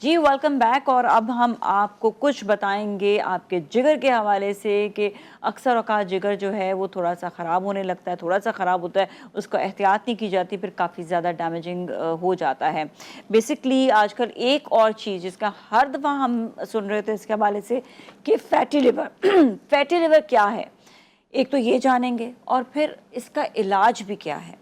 जी welcome back. और अब हम आपको कुछ बताएंगे आपके जिगर के हवाले से कि अक्सर औकात जिगर जो है वो थोड़ा सा ख़राब होने लगता है, थोड़ा सा ख़राब होता है, उसको एहतियात नहीं की जाती, फिर काफ़ी ज़्यादा डैमेजिंग हो जाता है। बेसिकली आजकल एक और चीज़ जिसका हर दफ़ा हम सुन रहे थे इसके हवाले से कि फैटी लिवर फैटी लिवर क्या है, एक तो ये जानेंगे और फिर इसका इलाज भी क्या है।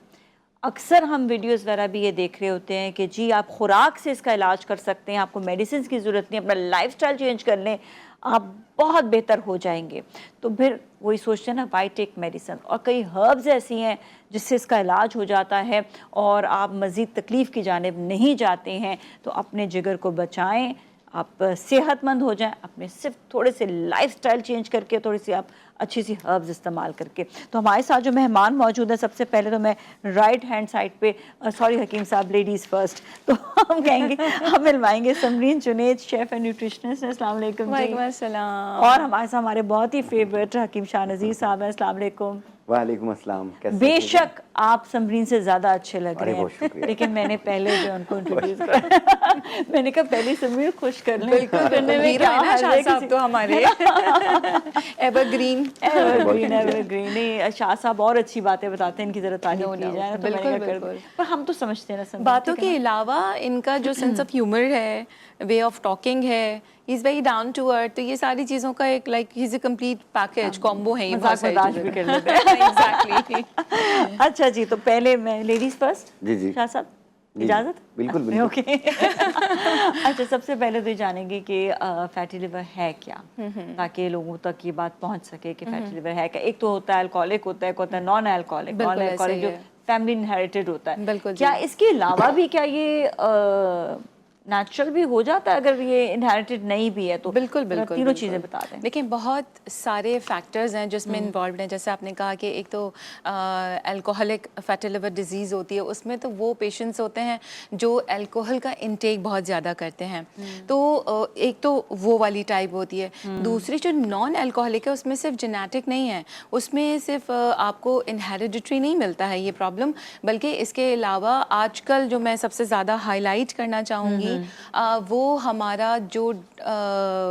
अक्सर हम वीडियोस वगैरह भी ये देख रहे होते हैं कि जी आप खुराक से इसका इलाज कर सकते हैं, आपको मेडिसिन की ज़रूरत नहीं, अपना लाइफस्टाइल चेंज कर लें, आप बहुत बेहतर हो जाएंगे। तो फिर वही सोचते हैं ना, वाई टेक मेडिसिन। और कई हर्ब्स ऐसी हैं जिससे इसका इलाज हो जाता है और आप मज़ीद तकलीफ़ की जानिब नहीं जाते हैं। तो अपने जिगर को बचाएं, आप सेहतमंद हो जाएं, अपने सिर्फ थोड़े से लाइफस्टाइल चेंज करके, थोड़ी सी आप अच्छी सी हर्ब्स इस्तेमाल करके। तो हमारे साथ जो मेहमान मौजूद है, सबसे पहले तो मैं राइट हैंड साइड पे, सॉरी हकीम साहब, लेडीज़ फर्स्ट, तो हम कहेंगे हम मिलवाएंगे Samreen Junaid, chef and nutritionist. अस्सलाम वालेकुम जी। वालेकुम अस्सलाम। और हमारे साथ हमारे बहुत ही फेवरेट हकीम शाह नज़ीर साहब हैं। अस्सलाम वालेकुम। वालेकुम अस्सलाम। कैसे? बेशक आप समरीन से ज़्यादा अच्छे लग रहे हैं, लेकिन मैंने पहले जो उनको इंट्रोड्यूस करा मैंने कहा पहले समरीन खुश कर लें। बिल्कुल करने में क्या है शाह साहब तो हमारे एवरग्रीन एवरग्रीन। नहीं, शाह साहब और अच्छी बातें बताते हैं, इनकी ज़रा तारीफ की जाए ना, तो मैंने कहा कर दें। पर हम तो समझते हैं ना समरीन, बातों के अलावा इनका जो सेंस ऑफ ह्यूमर है, वे ऑफ टॉकिंग है, is very down to earth. तो ये सारी चीज़ों का एक लाइक ही is a complete package combo है ये। मजाक मजाक भी कर लेते हैं। एग्जैक्टली। अच्छा जी, तो पहले मैं लेडीज़ फर्स्ट। जी जी शाह साहब जी, इजाज़त? बिल्कुल बिल्कुल। ओके। अच्छा, सबसे पहले तो ये जानेंगे कि फैटी लिवर है क्या, ताकि लोगों तक ये बात पहुंच सके कि फैटी लिवर है क्या। एक तो होता है अल्कोहलिक, होता है एक होता है नॉन अल्कोहलिक। नॉन अल्कोहलिक जो फैमिली इनहेरिटेड होता है, बिल्कुल। क्या इसके अलावा भी क्या ये नेचुरल भी हो जाता है अगर ये इनहेरिटेड नहीं भी है तो? बिल्कुल बिल्कुल तीनों चीज़ें बता दें। देखिए बहुत सारे फैक्टर्स हैं जिसमें इन्वॉल्व हैं। जैसे आपने कहा कि एक तो अल्कोहलिक फैटी लिवर डिजीज़ होती है, उसमें तो वो पेशेंट्स होते हैं जो अल्कोहल का इंटेक बहुत ज़्यादा करते हैं। तो एक तो वो वाली टाइप होती है। दूसरी जो नॉन अल्कोहलिक है उसमें सिर्फ जेनेटिक नहीं है, उसमें सिर्फ आपको इनहेरिडिटरी नहीं मिलता है ये प्रॉब्लम, बल्कि इसके अलावा आजकल जो मैं सबसे ज़्यादा हाईलाइट करना चाहूँगी वो हमारा जो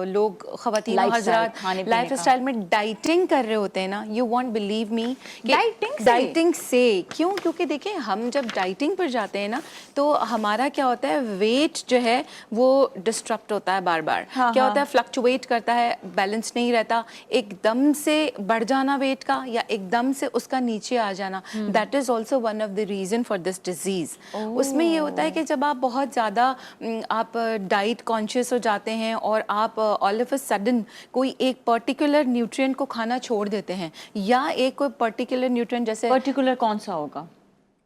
लोग ख़वातीन और हज़रात लाइफ स्टाइल में डाइटिंग कर रहे होते हैं ना, यू वॉन्ट बिलीव मी कि डाइटिंग से क्यों, क्योंकि देखें हम जब डाइटिंग पर जाते हैं ना तो हमारा क्या होता है, वेट जो है वो डिस्टरप्ट होता है बार बार। क्या होता है, फ्लक्चुएट करता है, बैलेंस नहीं रहता, एकदम से बढ़ जाना वेट का या एकदम से उसका नीचे आ जाना। That is also one of the reason for this disease. उसमें ये होता है कि जब आप बहुत ज़्यादा आप डाइट कॉन्शियस हो जाते हैं और आप ऑल ऑफ अ सडन कोई एक पर्टिकुलर न्यूट्रिएंट को खाना छोड़ देते हैं, या एक कोई पर्टिकुलर न्यूट्रिएंट, जैसे पर्टिकुलर कौन सा होगा?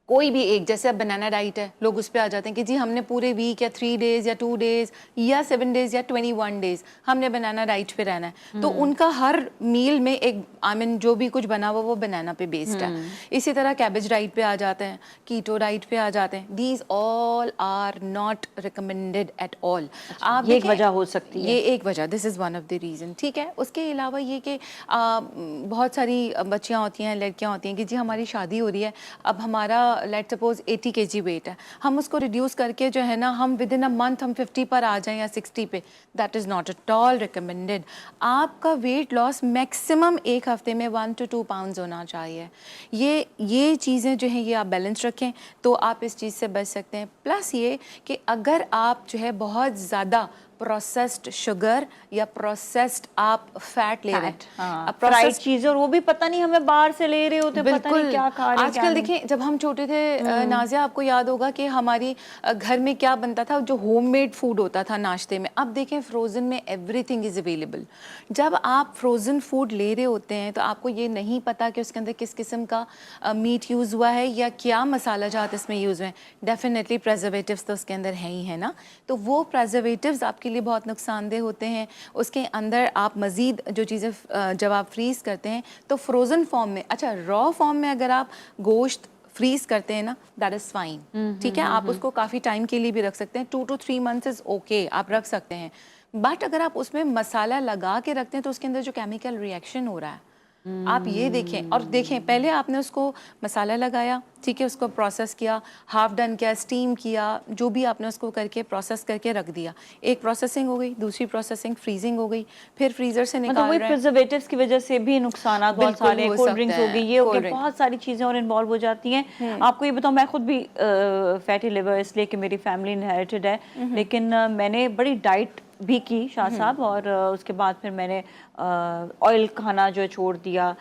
कोई भी एक, जैसे अब बनाना डाइट है, लोग उस पर आ जाते हैं कि जी हमने पूरे वीक या 3 डेज़ या 2 डेज़ या 7 डेज़ या 21 डेज़ हमने बनाना डाइट पे रहना है। तो उनका हर मील में एक जो भी कुछ बना हुआ वो बनाना पे बेस्ड है। इसी तरह कैबेज डाइट पे आ जाते हैं, कीटो डाइट पे आ जाते हैं। These all are not recommended at all. आप ये एक वजह हो सकती है, ये एक वजह, this is one of the reason. ठीक है, उसके अलावा ये कि बहुत सारी बच्चियाँ होती हैं, लड़कियाँ होती हैं कि जी हमारी शादी हो रही है, अब हमारा लेट सपोज 80 kg वेट है, हम उसको रिड्यूस करके जो है ना हम विद इन अ मंथ हम 50 पर आ जाएं या 60 पे, that is not at all recommended. आपका वेट लॉस मैक्सिमम एक हफ्ते में 1 to 2 pounds होना चाहिए। ये चीज़ें जो हैं ये आप बैलेंस रखें तो आप इस चीज़ से बच सकते हैं। प्लस ये कि अगर आप जो है बहुत ज़्यादा प्रोसेस्ड शुगर या प्रोसेस्ड आप फैट ले रहे हैं, फ्राइड चीज़, और वो भी पता नहीं हमें बाहर से ले रहे होते, पता नहीं क्या खा रहे हैं। आजकल देखिए जब हम छोटे थे नाज़िया, आपको याद होगा कि हमारी घर में क्या बनता था, जो होममेड फूड होता था नाश्ते में। अब देखें फ्रोज़न में एवरीथिंग इज़ अवेलेबल। जब आप फ्रोज़न फूड ले रहे होते हैं तो आपको ये नहीं पता कि उसके अंदर किस किस्म का मीट यूज़ हुआ है या क्या मसाला जात इसमें यूज़ हुए हैं। डेफिनेटली प्रेजर्वेटिव्स तो उसके अंदर है ही है ना, तो वो प्रेजर्वेटिव्स आपके लिए बहुत नुकसानदेह होते हैं। उसके अंदर आप मज़ीद जो चीज़ें जब आप फ्रीज़ करते हैं तो फ्रोज़न फॉर्म में, अच्छा रॉ फॉर्म में अगर आप गोश्त फ्रीज करते हैं ना, दैट इज़ फाइन। ठीक है, आप उसको काफ़ी टाइम के लिए भी रख सकते हैं, 2 to 3 months इज़ ओके, आप रख सकते हैं। बट अगर आप उसमें मसाला लगा के रखते हैं तो उसके अंदर जो केमिकल रिएक्शन हो रहा है आप ये देखें, और देखें पहले आपने उसको मसाला लगाया, ठीक है, उसको प्रोसेस किया, हाफ डन किया, स्टीम किया, जो भी आपने उसको करके प्रोसेस करके रख दिया। एक प्रोसेसिंग हो गई, दूसरी प्रोसेसिंग फ्रीजिंग हो गई, फिर फ्रीजर से मतलब निकाल वही रहे हैं। प्रिजर्वेटिव्स की वजह से भी नुकसान बहुत बिल्कुल सारे हैं, हो कोल्ड सकते ड्रिंक्स हो गई, हैं, ये हो गया, कोल्ड ड्रिंक। बहुत सारी चीज़ें और इन्वॉल्व हो जाती हैं। आपको ये बताऊँ, मैं खुद भी फैटी लिवर इसलिए कि मेरी फैमिली इनहेरिटेड है, लेकिन मैंने बड़ी डाइट भी की शाह साहब, और उसके बाद फिर मैंने ऑयल खाना जो है छोड़ दिया।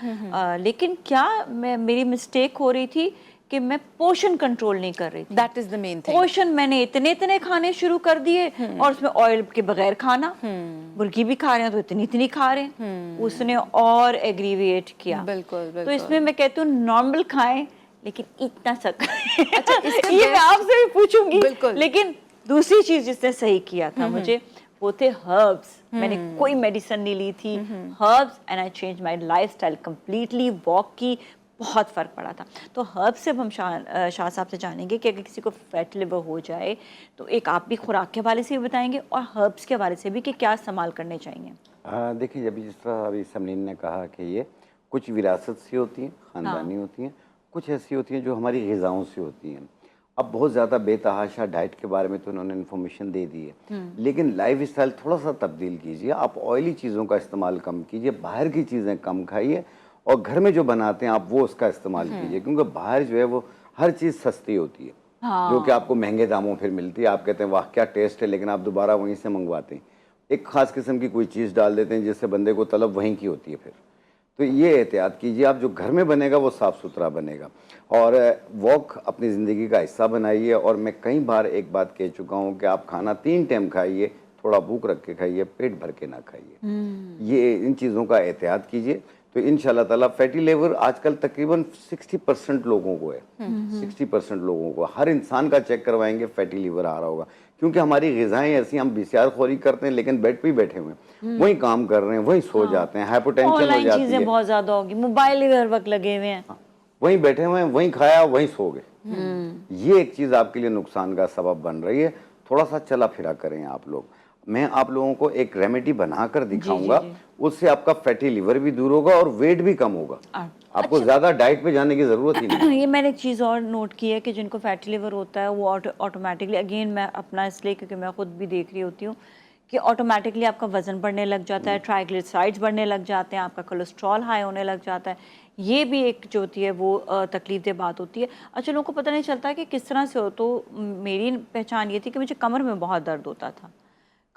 लेकिन क्या मेरी मिस्टेक हो रही थी कि मैं पोर्शन कंट्रोल नहीं कर रही थी। That is the main thing. Portion मैंने इतने इतने खाने शुरू कर दिए, और उसमें ऑयल के बगैर खाना, मुर्गी भी खा रहे हैं तो इतनी इतनी खा रहे हैं, उसने और एग्रीवेट किया। बिल्कुल तो बिल्कुल। इसमें मैं कहती हूँ नॉर्मल खाएं, लेकिन इतना सा खाएं। अच्छा, इसका ये मैं best- आपसे भी पूछूंगी। बिल्कुल। लेकिन दूसरी चीज जिसने सही किया था मुझे, वो थे हर्ब्स। मैंने कोई मेडिसिन नहीं ली थी, herbs, and I change my lifestyle completely. Walk की, बहुत फ़र्क पड़ा था। तो हर्ब्स से हम शाह साहब से जानेंगे कि अगर किसी को फैट लिवर हो जाए तो एक आप भी खुराक के हवाले से भी बताएंगे और हर्ब्स के हवाले से भी कि क्या इस्तेमाल करने चाहिए। देखिए, जब जिस तरह अभी समनीन ने कहा कि ये कुछ विरासत से होती हैं, ख़ानदानी होती हैं, कुछ ऐसी होती हैं जो हमारी ग़िज़ाओं से होती हैं। अब बहुत ज़्यादा बेतहाशा डाइट के बारे में तो उन्होंने इन्फॉर्मेशन दे दी है, लेकिन लाइफस्टाइल थोड़ा सा तब्दील कीजिए। आप ऑयली चीज़ों का इस्तेमाल कम कीजिए, बाहर की चीज़ें कम खाइए, और घर में जो बनाते हैं आप वो उसका इस्तेमाल कीजिए, क्योंकि बाहर जो है वो हर चीज़ सस्ती होती है, जो कि आपको महंगे दामों फिर मिलती है। आप कहते हैं वाह क्या टेस्ट है, लेकिन आप दोबारा वहीं से मंगवाते हैं, एक ख़ास किस्म की कोई चीज़ डाल देते हैं जिससे बंदे को तलब वहीं की होती है फिर। तो ये एहतियात कीजिए, आप जो घर में बनेगा वो साफ़ सुथरा बनेगा, और वॉक अपनी ज़िंदगी का हिस्सा बनाइए। और मैं कई बार एक बात कह चुका हूँ कि आप खाना 3 टाइम खाइए, थोड़ा भूख रख के खाइए, पेट भर के ना खाइए। ये इन चीज़ों का एहतियात कीजिए, तो इंशाल्लाह ताला फैटी लिवर आजकल तकरीबन 60% लोगों को है। 60% लोगों को, हर इंसान का चेक करवाएंगे फैटी लिवर आ रहा होगा, क्योंकि हमारी ग़िज़ाएँ ऐसी, हम बिस्यार खोरी करते हैं लेकिन बेड पे ही बैठे हुए हैं, वहीं काम कर रहे हैं, वहीं सो जाते हैं, हाइपरटेंशन हो ऑनलाइन जाती चीज़ें है, बहुत ज़्यादा होगी, मोबाइल ही हर वक्त लगे हुए हैं। वहीं बैठे हुए हैं, वहीं खाया वहीं सो गए। ये एक चीज़ आपके लिए नुकसान का सबब बन रही है। थोड़ा सा चला फिरा करें आप लोग। मैं आप लोगों को एक रेमेडी बनाकर दिखाऊंगा, उससे आपका फैटी लिवर भी दूर होगा और वेट भी कम होगा। आपको ज़्यादा डाइट पे जाने की ज़रूरत ही नहीं। ये मैंने एक चीज़ और नोट की है कि जिनको फैटी लिवर होता है वो ऑटोमेटिकली, अगेन मैं अपना इसलिए क्योंकि मैं खुद भी देख रही होती हूँ कि ऑटोमेटिकली आपका वज़न बढ़ने लग जाता है, ट्राइग्लिसराइड्स बढ़ने लग जाते हैं, आपका कोलेस्ट्रॉल हाई होने लग जाता है। ये भी एक जो होती है वो तकलीफ दे बात होती है। अच्छा, लोगों को पता नहीं चलता कि किस तरह से हो। तो मेरी पहचान ये थी कि मुझे कमर में बहुत दर्द होता था।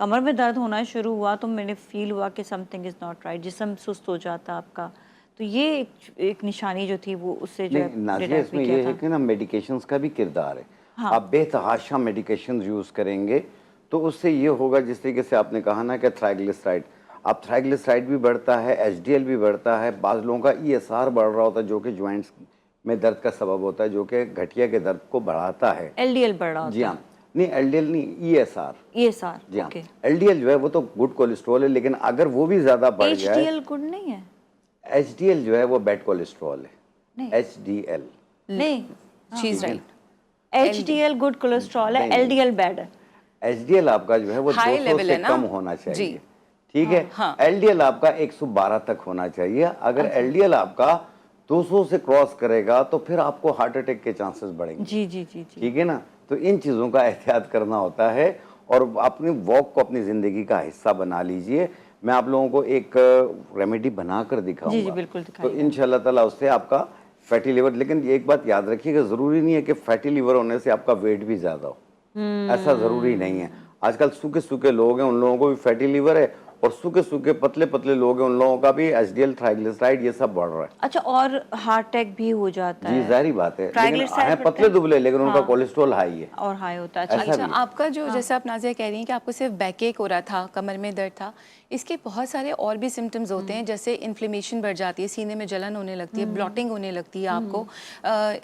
कमर में दर्द होना शुरू हुआ तो मैंने फील हुआ कि समथिंग इज़ नॉट राइट, जिस्म सुस्त हो जाता आपका। तो ये एक निशानी जो थी वो उससे जो नहीं नाज़िया, डिटेक्ट इसमें भी ये किया है था। कि ना मेडिकेशंस का भी किरदार है। आप बेतहाशा मेडिकेशन यूज़ करेंगे तो उससे ये होगा, जिस तरीके से आपने कहा ना कि ट्राइग्लिसराइड, आप ट्राइग्लिसराइड भी बढ़ता है, एचडीएल भी बढ़ता है, बाज़ लोगों का ईएसआर बढ़ रहा होता है जो कि जॉइंट्स में दर्द का सबब होता है, जो कि गठिया के दर्द को बढ़ाता है। एलडीएल बढ़ रहा जी होता हाँ, नहीं एलडीएल नहीं, ईएसआर। है, ये सार। जी हाँ, ओके। एलडीएल जो है वो तो गुड कोलेस्ट्रॉल है, लेकिन अगर वो भी ज़्यादा बढ़ जाए, एचडीएल गुड नहीं है? एचडीएल जो है वो बैड कोलेस्ट्रॉल है। नहीं एचडीएल नहीं, she is right. HDL good cholesterol है, नहीं, नहीं। एलडीएल बैड है। एचडीएल आपका जो है वो High 200 level से है ना? कम होना जी। चाहिए, ठीक है। हाँ। एलडीएल आपका 112 तक होना चाहिए। अगर एलडीएल आपका 200 से क्रॉस करेगा तो फिर आपको हार्ट अटैक के चांसेस बढ़ेंगे। जी जी जी जी। ठीक है ना, तो इन चीज़ों का एहतियात करना होता है, और अपनी वॉक को अपनी ज़िंदगी का हिस्सा बना लीजिए। मैं आप लोगों को एक रेमेडी बना कर दिखाऊंगा, बिल्कुल तो दिखाइए। इंशाल्लाह ताला उससे आपका फैटी लिवर, लेकिन एक बात याद रखिएगा, ज़रूरी नहीं है कि फैटी लिवर होने से आपका वेट भी ज़्यादा हो, ऐसा ज़रूरी नहीं है। आजकल सूखे सूखे लोग हैं, उन लोगों को भी फैटी लिवर है, और सूखे सूखे पतले पतले लोग हैं, उन लोगों का भी एचडीएल, ट्राइग्लिसराइड, ये सब बढ़ रहा है। अच्छा, और हार्ट अटैक भी हो जाता जी है? जाहिर बात है, लेकिन ट्राइग्लिसराइड हैं बढ़ते पतले हैं? दुबले, लेकिन उनका हाँ। कोलेस्ट्रॉल हाई है। और हाई होता है। ऐसा अच्छा अच्छा, भी है। आपका जो जैसे आप नाज़िया कह रही हैं कि आपको सिर्फ बैक एक हो रहा था, कमर में दर्द था, इसके बहुत सारे और भी सिम्टम्स होते हैं, जैसे इन्फ्लेमेशन बढ़ जाती है, सीने में जलन होने लगती है, ब्लॉटिंग होने लगती है आपको।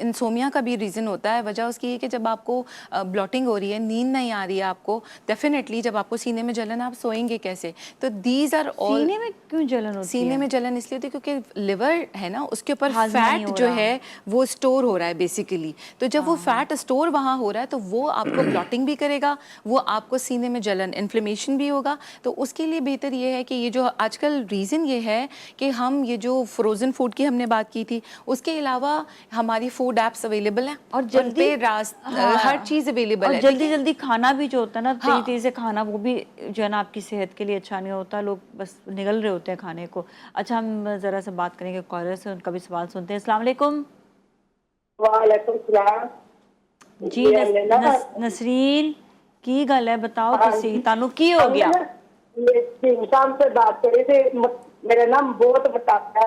इंसोमिया का भी रीज़न होता है। वजह उसकी है कि जब आपको ब्लॉटिंग हो रही है, नींद नहीं आ रही है आपको, डेफिनेटली जब आपको सीने में जलन, आप सोएंगे कैसे? तो तो दीज आर ऑल। सीने में क्यों जलन होती है? सीने में जलन इसलिए होती है क्योंकि लिवर है ना, उसके ऊपर हाजमा नहीं फैट हो जो रहा। है वो स्टोर हो रहा है बेसिकली। तो जब वो फैट स्टोर वहाँ हो रहा है तो वो आपको ब्लॉटिंग भी करेगा, वो आपको सीने में जलन इन्फ्लेमेशन भी होगा। तो उसके लिए बेहतर ये है कि ये जो आजकल रीज़न ये है कि हम ये जो फ्रोज़न फूड की हमने बात की थी, उसके अलावा हमारी फूड ऐप्स अवेलेबल हैं और उन जल्दी पे हर चीज़ अवेलेबल और है। जल्दी जल्दी खाना भी जो होता है ना, तेजी हाँ। तेजी से खाना, वो भी जो है ना आपकी सेहत के लिए अच्छा नहीं होता। लोग बस निगल रहे होते हैं खाने को। अच्छा, हम ज़रा सा बात करेंगे कॉलर से, उनका भी सवाल सुनते हैं। अस्सलाम वालेकुम। वालेकुम सलाम जी नसरीन की गल है, बताओ हाँ तुसी जी। तानू की हो हमने गया? ना ये इंसान से बात करी थी। मेरा नाम बहुत बताता है,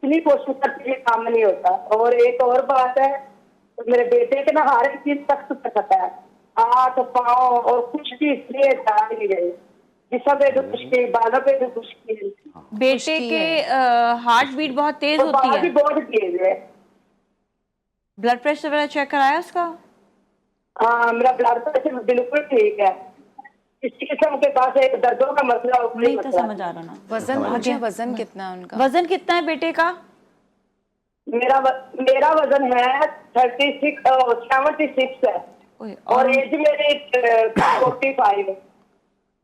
स्लीप पोषण करते हुए काम नहीं होता। और एक और बात है, तो मेरे बेटे के ना हर एक चीज सख्त सकता है, हाथ पाँव और कुछ भी इसलिए डाल नहीं गई, जिसम पे भी मुश्किल, बालों पे भी मुश्किल, बेटे खुश्की के है। हार्ट बीट बहुत तेज और होती बाल भी है। बहुत तेज है। ब्लड प्रेशर वगैरह चेक कराया उसका? हाँ, मेरा ब्लड प्रेशर बिल्कुल ठीक है। इसी किस्म के पास एक दर्दों का मसला हो, नहीं तो समझ आ रहा ना। वजन समझ पूछे, वजन कितना है उनका? वजन कितना है बेटे का? मेरा वजन है 76 है ओए, और एज मेरी 45 है।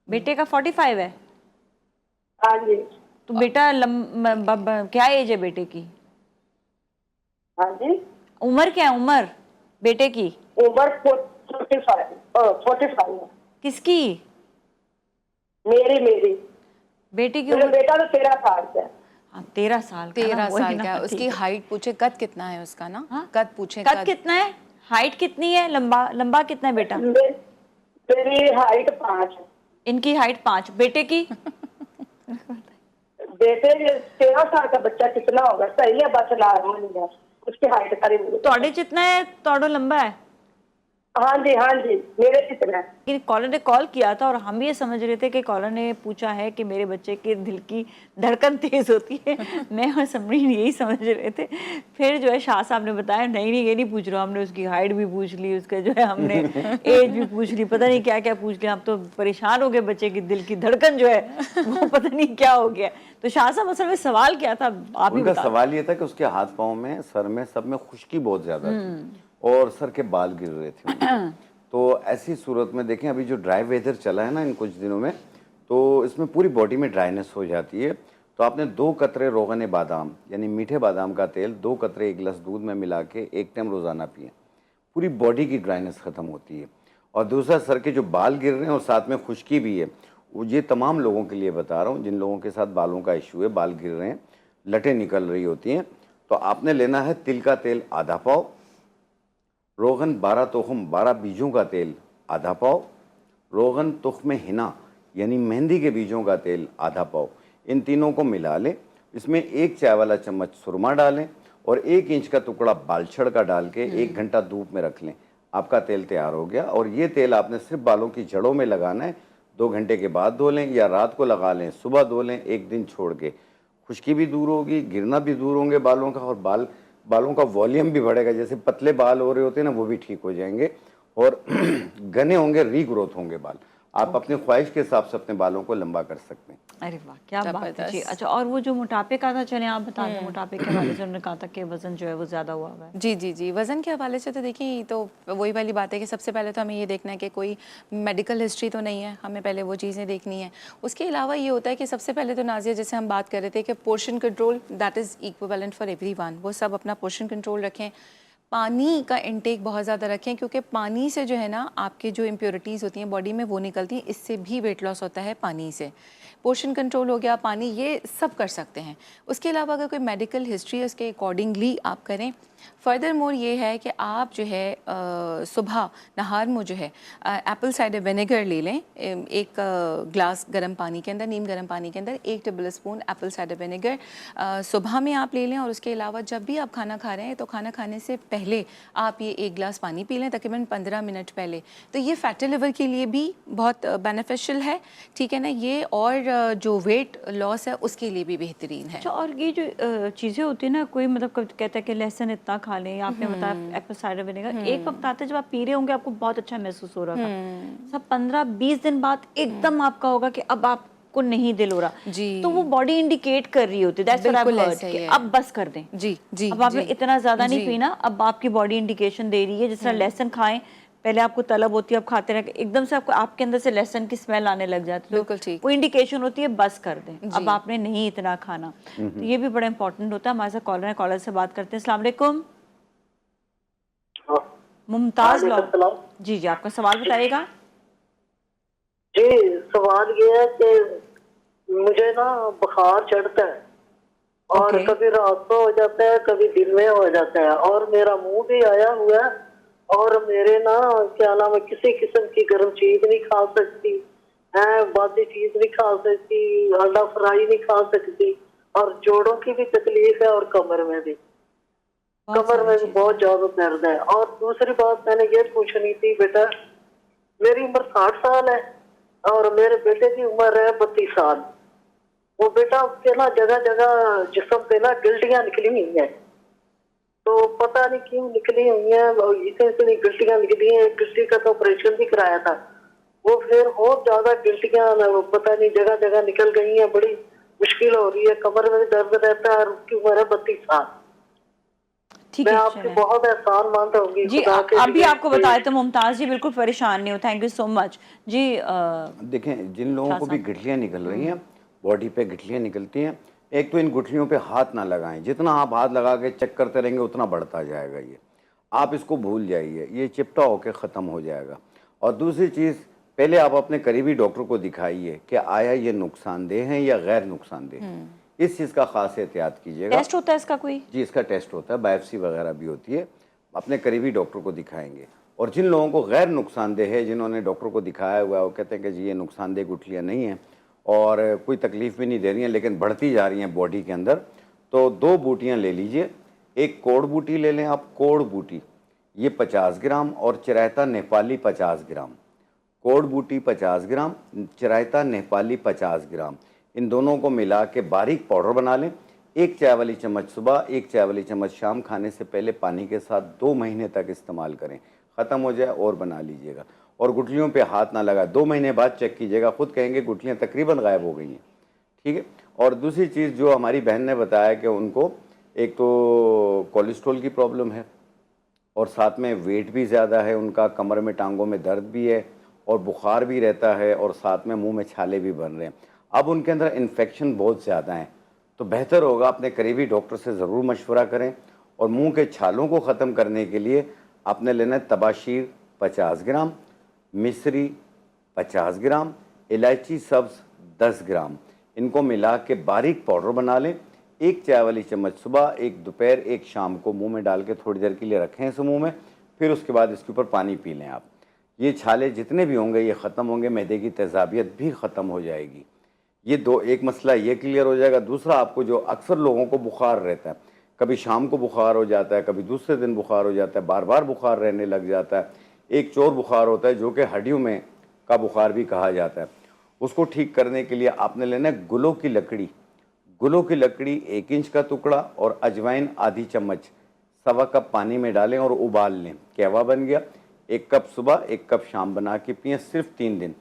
बेटे का 45 है। हाँ जी। तो बेटा क्या एज है बेटे की? हाँ जी, उम्र क्या है उम्र बेटे की? उम्र 45 है। किसकी? मेरी बेटे की मेरा उम्र? बेटा तो 13 साल का है। हाँ, 13 साल का ना, 13 वही साल ना, का है। ठीक उसकी है। हाइट पूछे, कद कितना है उसका ना? हाँ? कद पूछे, कद कितना है? हाइट कितनी है? लंबा कितना है बेटा? मेरी हाइट 5 है। इनकी हाइट 5। बेटे की? बेटे 13 साल का बच्चा कितना होगा? सही है, बस नॉर्मल है उसकी हाइट करीब। तोड़े जितना है? तोड़ो लंबा है? हाँ जी, मेरे कितना है। लेकिन कॉलर ने कॉल किया था और हम ये समझ रहे थे कि कॉलर ने पूछा है कि मेरे बच्चे के दिल की धड़कन तेज होती है। मैं और समरीन यही समझ रहे थे। फिर जो है शाह साहब ने बताया नहीं ये नहीं पूछ रहा, हमने उसकी हाइट भी पूछ ली, उसका जो है हमने एज भी पूछ ली, पता नहीं क्या क्या पूछ लिया। हम तो परेशान हो गए, बच्चे की दिल की धड़कन जो है वो पता नहीं क्या हो गया। तो शाह साहब असल में सवाल क्या था आप ही उनका बता। सवाल ये था कि उसके हाथ पाँव में, सर में, सब में खुश्की बहुत ज्यादा थी और सर के बाल गिर रहे थे उनके। तो ऐसी सूरत में देखें, अभी जो ड्राई वेदर चला है ना इन कुछ दिनों में, तो इसमें पूरी बॉडी में ड्राइनेस हो जाती है। तो आपने 2 कतरे रोगन बादाम यानी मीठे बादाम का तेल 2 कतरे 1 गिलास दूध में मिला के 1 टाइम रोजाना पिए, पूरी बॉडी की ड्राइनेस खत्म होती है। और दूसरा, सर के जो बाल गिर रहे हैं और साथ में खुश्की भी है, वो ये तमाम लोगों के लिए बता रहा हूँ जिन लोगों के साथ बालों का इशू है, बाल गिर रहे हैं, लटें निकल रही होती हैं। तो आपने लेना है तिल का तेल आधा पाव, रोगन 12 तुख्म 12 बीजों का तेल आधा पाव, रोगन तुख्म हिना यानी मेहंदी के बीजों का तेल आधा पाव। इन तीनों को मिला लें, इसमें 1 चाय वाला चम्मच सुरमा डालें और 1 इंच का टुकड़ा बालछड़ का डाल के 1 घंटा धूप में रख लें। आपका तेल तैयार हो गया। और ये तेल आपने सिर्फ बालों की जड़ों में लगाना है। 2 घंटे के बाद धो लें या रात को लगा लें, सुबह धो लें, 1 दिन छोड़ के। खुश्की भी दूर होगी, गिरना भी दूर होंगे बालों का, और बालों का वॉल्यूम भी बढ़ेगा। जैसे पतले बाल हो रहे होते हैं ना, वो भी ठीक हो जाएंगे और घने होंगे, रीग्रोथ होंगे बाल। आप अपने ख्वाहिश के हिसाब से अपने बालों को लंबा कर सकते हैं। अरे वाह, क्या बात है जी। जबरदस्त। अच्छा, और वो जो मोटापे का था, चले आप बता दें। मोटापे के हवाले से उन्होंने कहा था कि वजन जो है वो ज़्यादा हुआ है। जी, वज़न के हवाले से तो देखिए, तो वही वाली बात है कि सबसे पहले तो हमें ये देखना है कि कोई मेडिकल हिस्ट्री तो नहीं है, हमें पहले वो चीज़ें देखनी है। उसके अलावा ये होता है कि सबसे पहले तो नाज़िया, जैसे हम बात कर रहे थे कि portion control that is equivalent for everyone, वो सब अपना पोर्शन कंट्रोल रखें। पानी का इंटेक बहुत ज़्यादा रखें, क्योंकि पानी से जो है ना आपके जो इम्प्योरिटीज़ होती हैं बॉडी में वो निकलती हैं, इससे भी वेट लॉस होता है पानी से। पोर्शन कंट्रोल हो गया, पानी, ये सब कर सकते हैं। उसके अलावा अगर कोई मेडिकल हिस्ट्री है उसके अकॉर्डिंगली आप करें। फर्दर मोर ये है कि आप जो है सुबह नहार में जो है एप्पल साइडर विनेगर ले लें, 1 ग्लास गर्म पानी के अंदर, नीम गर्म पानी के अंदर 1 table spoon Apple cider vinegar सुबह में आप ले लें। और उसके अलावा जब भी आप खाना खा रहे हैं तो खाना खाने से पहले आप ये 1 ग्लास पानी पी लें, तकरीबन 15 मिनट पहले। तो ये फैटी लिवर के लिए भी बहुत बेनिफिशियल है, ठीक है ना ये, और जो वेट लॉस है उसके लिए भी बेहतरीन है। अच्छा, और ये जो चीज़ें होती है ना, कोई मतलब कहता है कि लहसुन इतना खा लें, आपने बताया एप्पल साइडर विनेगर, एक वक्त आता है जब आप पी रहे होंगे आपको बहुत अच्छा महसूस हो रहा था, सब 15-20 दिन बाद एकदम आपका होगा कि अब आप आपको नहीं दिल हो रहा, जी। तो वो बॉडी इंडिकेट कर रही होती है, दैट्स व्हाट आई बिल्कुल हर्ड, ऐसा ही कि है। अब बस कर दें। जी जी अब आपने जी, इतना ज्यादा नहीं जी। पीना, अब आपकी बॉडी इंडिकेशन दे रही है। जिस तरह लहसुन खाएं, पहले आपको तलब होती है, आप खाते रहे, एकदम से आपको आपके अंदर से लहसुन की स्मेल आने लग जाती है, बिल्कुल तो ठीक। वो इंडिकेशन होती है बस कर दें, जी। अब आपने नहीं इतना खाना। तो ये भी बड़ा इंपॉर्टेंट होता है। हमारे साथ कॉलर है, कॉलर से बात करते हैं। अस्सलाम वालेकुम। मुमताज लॉ, वालेकुम सलाम। जी जी, आपका सवाल बताइएगा। जी, सवाल ये है कि मुझे ना बुखार चढ़ता है और ओके। कभी रात को हो जाता है, कभी दिन में हो जाता है, और मेरा मुंह भी आया हुआ है, और मेरे ना क्या नाम है, किसी किस्म की गर्म चीज नहीं खा सकती है, बासी चीज नहीं खा सकती, अंडा फ्राई नहीं खा सकती, और जोड़ों की भी तकलीफ है और कमर में भी, बहुत कमर सारी में भी चीजें। बहुत ज्यादा दर्द है। और दूसरी बात मैंने ये पूछनी थी, बेटा मेरी उम्र 60 साल है और मेरे बेटे की उम्र है 32 साल। वो बेटा उसके ना जगह जगह जिस्म पे ना गिल्टियां निकली हुई हैं, तो पता नहीं क्यों निकली हुई हैं, इतनी गिल्टियां निकली हैं। गिल्टी का तो ऑपरेशन भी कराया था, वो फिर और ज्यादा गिल्टियां पता नहीं जगह जगह निकल गई हैं, बड़ी मुश्किल हो रही है, कमर में भी दर्द रहता है, और उसकी उम्र है 32 साल। ठीक मैं है, आपके चलें। बहुत एहसान मानता हूँ जी, खुदा के अभी लिए। आपको बताया तो मुमताज जी, बिल्कुल परेशान नहीं हो, थैंक यू सो मच जी। देखें, जिन लोगों को भी साहब। गिठलियाँ निकल रही हैं, बॉडी पे गिठलियाँ निकलती हैं, एक तो इन गुठलियों पे हाथ ना लगाएं। जितना आप हाथ लगा के चेक करते रहेंगे उतना बढ़ता जाएगा। ये आप इसको भूल जाइए, ये चिपटा होकर ख़त्म हो जाएगा। और दूसरी चीज़, पहले आप अपने करीबी डॉक्टर को दिखाइए कि आया ये नुकसानदेह है या गैर नुकसानदेह। इस चीज़ का खास एहतियात कीजिएगा। टेस्ट होता है इसका कोई? जी, इसका टेस्ट होता है, बायोप्सी वगैरह भी होती है। अपने करीबी डॉक्टर को दिखाएंगे। और जिन लोगों को गैर नुकसानदेह है, जिन्होंने डॉक्टर को दिखाया हुआ है, वो कहते हैं कि जी ये नुकसानदेह गुठलियाँ नहीं हैं और कोई तकलीफ़ भी नहीं दे रही हैं, लेकिन बढ़ती जा रही हैं बॉडी के अंदर, तो 2 बूटियाँ ले लीजिए। एक कोड़ बूटी ले लें आप, कोड़ बूटी ये 50 ग्राम, और चिरायता नेपाली 50 ग्राम। कोड़ बूटी 50 ग्राम, चिरायता नेपाली 50 ग्राम, इन दोनों को मिला के बारीक पाउडर बना लें। 1 चाय वाली चम्मच सुबह, 1 चाय वाली चम्मच शाम, खाने से पहले पानी के साथ 2 महीने तक इस्तेमाल करें। ख़त्म हो जाए और बना लीजिएगा। और गुठलियों पे हाथ ना लगा, 2 महीने बाद चेक कीजिएगा, खुद कहेंगे गुठलियाँ तकरीबन गायब हो गई हैं। ठीक है। और दूसरी चीज़ जो हमारी बहन ने बताया कि उनको एक तो कोलेस्ट्रॉल की प्रॉब्लम है, और साथ में वेट भी ज़्यादा है उनका, कमर में टांगों में दर्द भी है, और बुखार भी रहता है, और साथ में मुंह में छाले भी बन रहे हैं। अब उनके अंदर इन्फेक्शन बहुत ज़्यादा है, तो बेहतर होगा अपने करीबी डॉक्टर से ज़रूर मशवरा करें। और मुंह के छालों को ख़त्म करने के लिए आपने लेना है तबाशीर 50 ग्राम, मिश्री 50 ग्राम, इलायची सब्ज़ 10 ग्राम, इनको मिला के बारीक पाउडर बना लें। 1 चाय वाली चम्मच सुबह, 1 दोपहर, 1 शाम को मुंह में डाल के थोड़ी देर के लिए रखें इस मुंह में, फिर उसके बाद इसके ऊपर पानी पी लें आप। ये छाले जितने भी होंगे ये ख़त्म होंगे, मैदे की तेज़ाबियत भी ख़त्म हो जाएगी। ये एक मसला ये क्लियर हो जाएगा। दूसरा, आपको जो अक्सर लोगों को बुखार रहता है, कभी शाम को बुखार हो जाता है, कभी दूसरे दिन बुखार हो जाता है, बार बार बुखार रहने लग जाता है। एक चोर बुखार होता है जो कि हड्डियों में का बुखार भी कहा जाता है। उसको ठीक करने के लिए आपने लेना है गुलों की लकड़ी। गुलों की लकड़ी 1 इंच का टुकड़ा, और अजवाइन आधी चम्मच 1.25 कप पानी में डालें और उबाल लें। कहवा बन गया। 1 कप सुबह, 1 कप शाम बना के पिएं, सिर्फ 3 दिन।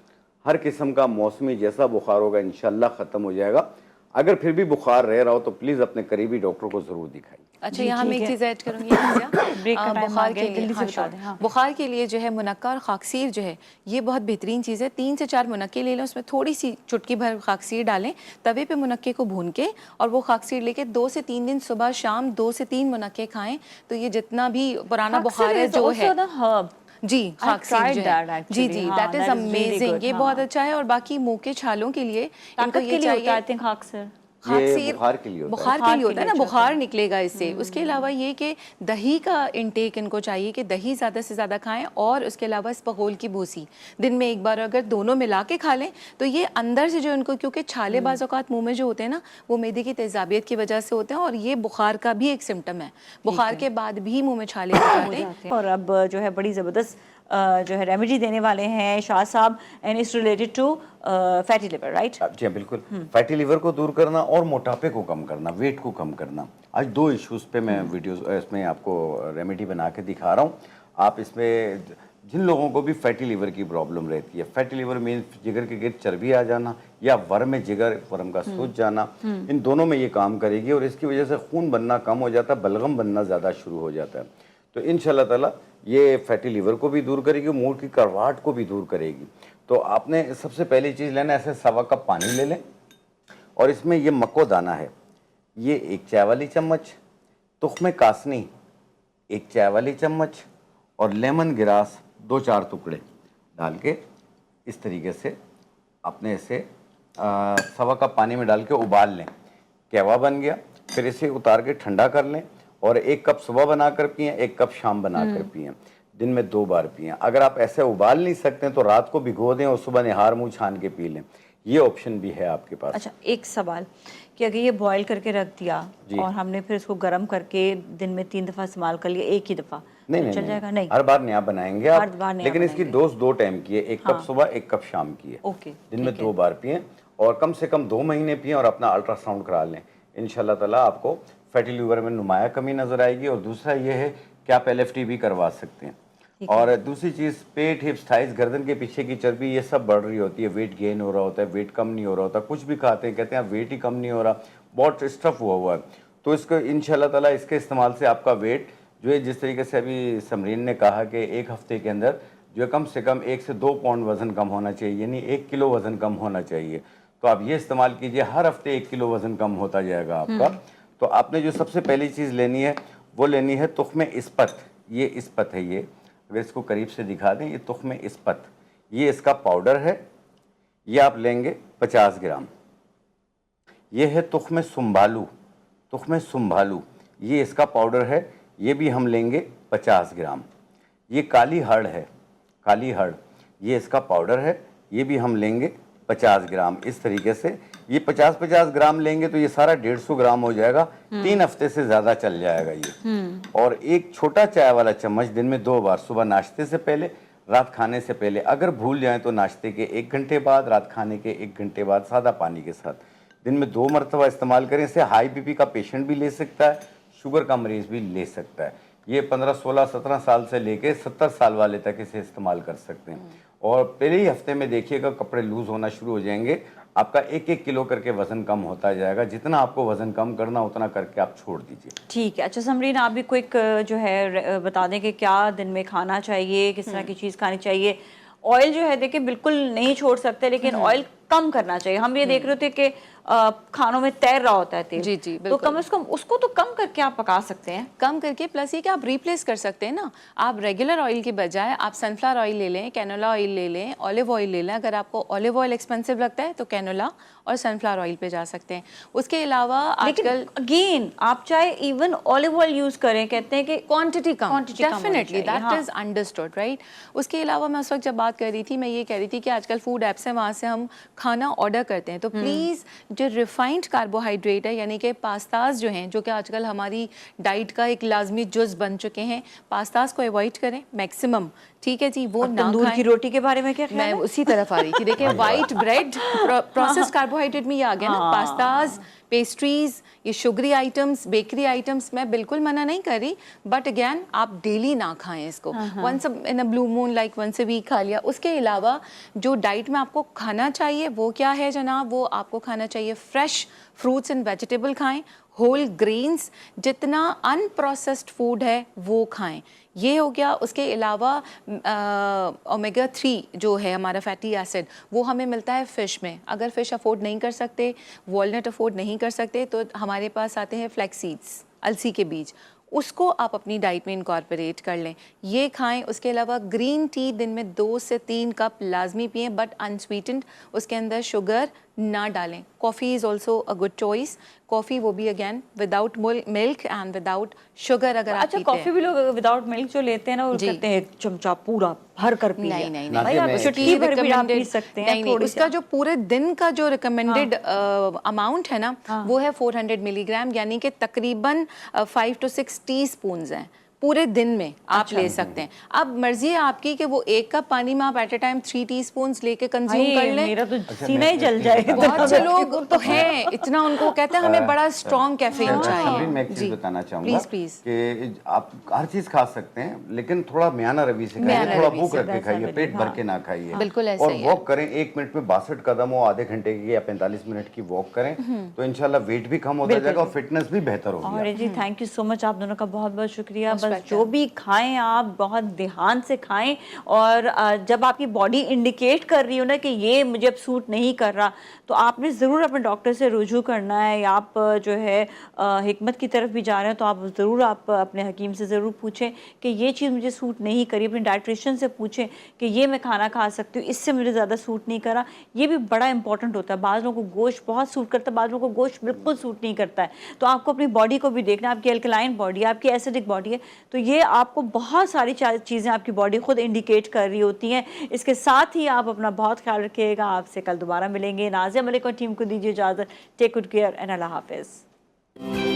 हर किस्म का मौसमी जैसा बुखार होगा इंशाल्लाह ख़त्म हो जाएगा। अगर फिर भी बुखार रह रहा हो तो प्लीज़ अपने करीबी डॉक्टर को ज़रूर दिखाइए। अच्छा, जी, यहाँ मैं ठीक एक है। चीज़ ऐड करूँगी हासिया। ब्रेक का टाइम आ बुखार गया के है, लिए, जल्दी से हाँ, बता sure। दें। हाँ। बुखार के लिए जो है मुनक्का और खाकसीर जो है ये बहुत बेहतरीन चीज़ है। 3 से 4 मुनक्के ले लें, उसमें थोड़ी सी चुटकी भर खाकसीर डालें, तवे पे मुनक्के को भून के, और वो खाकसीर लेके 2 से 3 दिन सुबह शाम 2 से 3 मुनक्के खाएं, तो ये जितना भी पुराना बुखार है जो है हर्ब। जी, खाकसीर tried जो that है, actually, जी जी, हाँ, that is that is really amazing. good, ये हाँ। बहुत अच्छा है। और बाकी मुंह के छालों के लिए इनको ताकत ये के लिए होता है, चाहिए। आई थिंक अक्सर। ये खाकसीर बुखार के लिए होता है। बुखार के बुखार लिए के होता है लिए ना, अच्छा बुखार होता है। निकलेगा इससे। उसके अलावा ये कि दही का इंटेक इनको चाहिए कि दही ज़्यादा से ज़्यादा खाएं, और उसके अलावा स्पगोल की भूसी दिन में 1 बार अगर दोनों मिला के खा लें तो ये अंदर से जो इनको, क्योंकि छाले बाज़ औक़ात मुंह में जो होते हैं ना वो मैदे की तेज़ाबियत की वजह से होते हैं, और ये बुखार का भी एक सिम्टम है। बुखार के बाद भी मुँह में छाले हो जाते हैं। और अब जो है बड़ी ज़बरदस्त जो है रेमेडी देने वाले हैं शाह साहब, and it's related to fatty liver, right? जी बिल्कुल। फैटी लिवर को दूर करना और मोटापे को कम करना, वेट को कम करना, आज 2 इश्यूज़ पे मैं वीडियोस इसमें आपको रेमेडी बना के दिखा रहा हूँ। आप इसमें जिन लोगों को भी फैटी लीवर की प्रॉब्लम रहती है, फैटी लीवर मीन्स जिगर के गिर्द चर्बी आ जाना या वर्म में जिगर वर्म का सूज जाना, इन दोनों में ये काम करेगी और इसकी वजह से खून बनना कम हो जाता है, बलगम बनना ज़्यादा शुरू हो जाता है। तो इंशाल्लाह ताला ये फैटी लीवर को भी दूर करेगी, मूड की करवाहट को भी दूर करेगी। तो आपने सबसे पहली चीज़ लेना है, ऐसे 1.25 कप पानी ले लें और इसमें ये मक्को दाना है, ये 1 चाय वाली चम्मच, तुख्मे कासनी 1 चाय वाली चम्मच और लेमन ग्रास 2-4 टुकड़े डाल के इस तरीके से आपने इसे 1.25 कप पानी में डाल के उबाल लें। कहवा बन गया, फिर इसे उतार के ठंडा कर लें और 1 कप सुबह बनाकर पिएं, 1 कप शाम बनाकर पिएं, दिन में 2 बार पिएं। अगर आप ऐसे उबाल नहीं सकते तो रात को भिगो दें और सुबह निहार मुँह छान के पी लें, ये ऑप्शन भी है आपके पास। अच्छा, एक सवाल कि अगर ये बॉईल करके रख दिया और हमने फिर इसको गर्म करके दिन में 3 दफ़ा इस्तेमाल कर लिया, एक ही दफ़ा नहीं, चल जाएगा? नहीं, हर बार नया बनाएंगे आप, हर बार नया लेकिन इसकी बनाएंगे। डोज 2 टाइम की है, 1 कप सुबह 1 कप शाम की है। ओके, दिन में 2 बार पिएं और कम से कम 2 महीने पिएं और अपना अल्ट्रासाउंड करा लें। इंशाल्लाह ताला आपको फैटी लीवर में नुमाया कमी नजर आएगी। और दूसरा ये है कि आप LFT भी करवा सकते हैं। और दूसरी चीज़, पेट, हिप्स, थाइस, गर्दन के पीछे की चर्बी ये सब बढ़ रही होती है, वेट गेन हो रहा होता है, वेट कम नहीं हो रहा होता, कुछ भी खाते हैं कहते हैं वेट ही कम नहीं हो रहा, बहुत स्टफ हुआ है। तो इसको इंशाल्लाह ताला इसके इस्तेमाल से आपका वेट जो है, जिस तरीके से अभी समरीन ने कहा कि 1 हफ्ते के अंदर जो है कम से कम 1 से 2 पाउंड वज़न कम होना चाहिए, यानी 1 किलो वज़न कम होना चाहिए। तो आप ये इस्तेमाल कीजिए, हर हफ्ते 1 किलो वज़न कम होता जाएगा आपका। तो आपने जो सबसे पहली चीज़ लेनी है वो लेनी है तुख्मे इस्पत। ये इस्पत है, ये अगर इसको करीब से दिखा दें, ये तुख्मे इस्पत, ये इसका पाउडर है, ये आप लेंगे 50 ग्राम। ये है तुख्मे सुम्बालू, तुख्मे सुम्बालू, ये इसका पाउडर है, ये भी हम लेंगे 50 ग्राम। ये काली हड़ है, काली हड़, ये इसका पाउडर है, ये भी हम लेंगे 50 ग्राम। इस तरीके से ये 50-50 ग्राम लेंगे तो ये सारा 150 ग्राम हो जाएगा। 3 हफ्ते से ज़्यादा चल जाएगा ये। और एक छोटा चाय वाला चम्मच दिन में 2 बार, सुबह नाश्ते से पहले, रात खाने से पहले। अगर भूल जाएं तो नाश्ते के 1 घंटे बाद, रात खाने के 1 घंटे बाद सादा पानी के साथ दिन में 2 मरतबा इस्तेमाल करें। इसे हाई BP का पेशेंट भी ले सकता है, शुगर का मरीज़ भी ले सकता है। ये 15, 16, 17 साल से लेके 70 साल वाले तक इसे इस्तेमाल कर सकते हैं। और पहले ही हफ्ते में देखिएगा कपड़े लूज होना शुरू हो जाएंगे, आपका 1-1 किलो करके वजन कम होता जाएगा। जितना आपको वजन कम करना उतना करके आप छोड़ दीजिए। ठीक है। अच्छा समरीन, आप भी क्विक जो है बता दें कि क्या दिन में खाना चाहिए, किस तरह की चीज़ खानी चाहिए। ऑयल जो है देखिए बिल्कुल नहीं छोड़ सकते, लेकिन ऑयल कम करना चाहिए। हम ये देख रहे थे कि खानों में तैर रहा होता है तेल, जी जी, तो कम से कम उसको तो कम करके आप पका सकते हैं। कम करके, प्लस ये कि आप रिप्लेस कर सकते हैं ना। आप रेगुलर ऑयल के बजाय आप सनफ्लावर ऑयल ले लें, कैनोला ऑयल ले लें, ऑलिव ऑयल ले लें। अगर आपको ऑलिव ऑयल एक्सपेंसिव लगता है तो कैनोला और सनफ्लावर ऑयल पे जा सकते हैं। उसके अलावा आजकल अगेन आप चाहे इवन ऑलिव ऑयल यूज करें, कहते हैं कि क्वांटिटी कम, डेफिनेटली चाहिए, दैट इज अंडरस्टूड, राइट। उसके अलावा मैं उस वक्त जब बात कर रही थी, मैं ये कह रही थी कि आजकल फूड ऐप्स हैं, वहाँ से हम खाना ऑर्डर करते हैं, तो प्लीज़ जो रिफाइंड कार्बोहाइड्रेट है, यानी कि पास्ताज जो हैं, जो कि आजकल हमारी डाइट का एक लाजमी जुज़ बन चुके हैं, पास्ताज को अवॉइड करें मैक्सिमम, ठीक है जी। वो ना तंदूर की रोटी के बारे में क्या ख्याल मैं है? उसी तरफ आ रही थी। देखिए वाइट ब्रेड प्रोसेस कार्बोहाइड्रेट में ये आ गया ना, पास्ताज, पेस्ट्रीज, ये शुगरी आइटम्स, बेकरी आइटम्स, मैं बिल्कुल मना नहीं कर रही, बट अगेन आप डेली ना खाएं इसको। Once in a blue moon, like once a week खा लिया। उसके अलावा जो डाइट में आपको खाना चाहिए वो क्या है जनाब? वो आपको खाना चाहिए फ्रेश फ्रूट्स एंड वेजिटेबल खाएं, होल ग्रेन्स, जितना अनप्रोसेस्ड फूड है वो खाएं, ये हो गया। उसके अलावा ओमेगा 3 जो है हमारा फैटी एसिड, वो हमें मिलता है फ़िश में। अगर फ़िश अफोर्ड नहीं कर सकते, वॉलनट अफोर्ड नहीं कर सकते, तो हमारे पास आते हैं फ्लैक्स सीड्स, अलसी के बीज, उसको आप अपनी डाइट में इनकॉर्पोरेट कर लें, ये खाएं। उसके अलावा ग्रीन टी दिन में 2 से 3 कप लाजमी पिएं, बट अनस्वीटेंड, उसके अंदर शुगर ना डालें। Coffee is also a good choice. Coffee वो भी again without milk and without sugar अगर आप अच्छा, पीते हैं। कॉफी भी लोग विदाउट मिल्क जो लेते हैं ना, वो कहते हैं एक चमचा पूरा भर कर पी नहीं लिया। नहीं नहीं, भाई आप नहीं, चुटकी भर भी आप पी सकते हैं। नहीं, थोड़ी उसका सी जो पूरे दिन का जो रिकमेंडेड अमाउंट है ना, वो है 400 मिलीग्राम, यानी कि तकरीबन 5 to 6 टीस्पून्स हैं पूरे दिन में आप ले सकते हैं। अब मर्जी है आपकी कि वो 1 कप पानी में आप एट ए टाइम 3 टीस्पून्स लेके कंज्यूम कर भाई, लें। मेरा तो सीना ही जल जाएगा। बहुत से लोग तो हैं इतना, उनको कहते हैं हमें बड़ा स्ट्रॉन्ग कैफीन सब्रीन, चाहिए। मैं एक चीज बताना चाहूंगा प्लीज प्लीज। कि आप हर चीज खा सकते हैं, लेकिन थोड़ा म्याना रवि से म्याना खाइए, थोड़ा रवि भूख से, रख के वैसा खाइए, बिल्कुल, पेट भर हाँ। के ना खाइए। बिल्कुल ऐसा और ही है। वॉक करें, 1 मिनट में 62 कदम हो, आधे घंटे की या 45 मिनट की वॉक करें, तो इंशाल्लाह वेट भी कम होता जाएगा और फिटनेस भी बेहतर होगी। और जी थैंक यू सो मच, आप दोनों का बहुत बहुत शुक्रिया। Most बस welcome। जो भी खाएं आप बहुत ध्यान से खाएं, और जब आपकी बॉडी इंडिकेट कर रही हो ना कि ये मुझे अब सूट नहीं कर रहा, तो आपने ज़रूर अपने डॉक्टर से रुजू करना है। या आप जो है हिकमत की तरफ भी जा रहे हैं तो आप ज़रूर आप अपने हकीम से ज़रूर पूछें कि ये चीज़ मुझे सूट नहीं करी। अपने डाइट्रिशियन से पूछें कि ये मैं खाना खा सकती हूँ, इससे मुझे ज़्यादा सूट नहीं करा। ये भी बड़ा इंपॉर्टेंट होता है। बाज़ लोगों को गोश्त बहुत सूट करता है, बाज़ लोगों को गोश्त बिल्कुल सूट नहीं करता है। तो आपको अपनी बॉडी को भी देखना है, आपकी एल्कलाइन बॉडी है, आपकी एसिडिक बॉडी है, तो ये आपको बहुत सारी चीज़ें आपकी बॉडी खुद इंडिकेट कर रही होती हैं। इसके साथ ही आप अपना बहुत ख्याल रखिएगा। आपसे कल दोबारा मिलेंगे। नाज़िया मलिक और टीम को दीजिए इजाज़त। टेक गुड केयर एंड अल्लाह हाफिज़।